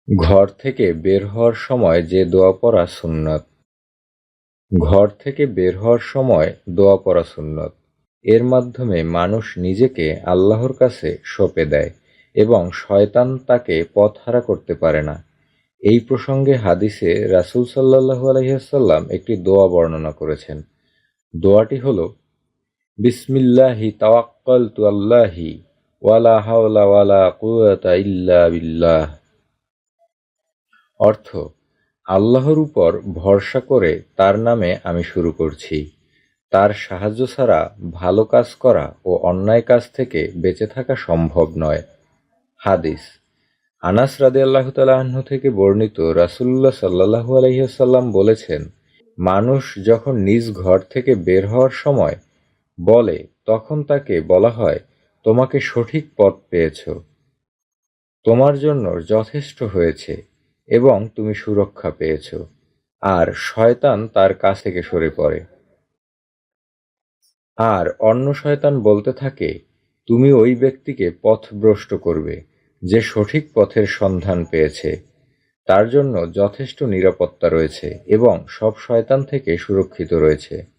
ঘর থেকে বের হওয়ার সময় যে দোয়া পড়া সুন্নত। ঘর থেকে বের হওয়ার সময় দোয়া পড়া সুন্নত। এর মাধ্যমে মানুষ নিজেকে আল্লাহর কাছে সঁপে দেয় এবং শয়তান তাকে পথহারা করতে পারে না। এই প্রসঙ্গে হাদিসে রাসূল সাল্লাল্লাহু আলাইহি ওয়াসাল্লাম একটি দোয়া বর্ণনা করেছেন। দোয়াটি হলো, বিসমিল্লাহি তাওয়াক্কালতু আল্লাহি ওয়ালা হাওলা ওয়ালা কুওয়াতা ইল্লা বিল্লাহ। অর্থ, আল্লাহর উপর ভরসা করে তার নামে আমি শুরু করছি। তার সাহায্য ছাড়া ভালো কাজ করা ও অন্যায় কাজ থেকে বেঁচে থাকা সম্ভব নয়। হাদিস, আনাস রাদিয়াল্লাহু তাআলা আনহু থেকে বর্ণিত, রাসূলুল্লাহ সাল্লাল্লাহু আলাইহি ওয়াসাল্লাম বলেছেন, মানুষ যখন নিজ ঘর থেকে বের হওয়ার সময় বলে, তখন তাকে বলা হয়, তোমাকে সঠিক পথ পেয়েছ, তোমার জন্য যথেষ্ট হয়েছে এবং তুমি সুরক্ষা পেয়েছ। আর শয়তান তার কাছ থেকে সরে পড়ে। আর অন্য শয়তান বলতে থাকে, তুমি ওই ব্যক্তিকে পথভ্রষ্ট করবে যে সঠিক পথের সন্ধান পেয়েছে, তার জন্য যথেষ্ট নিরাপত্তা রয়েছে এবং সব শয়তান থেকে সুরক্ষিত রয়েছে।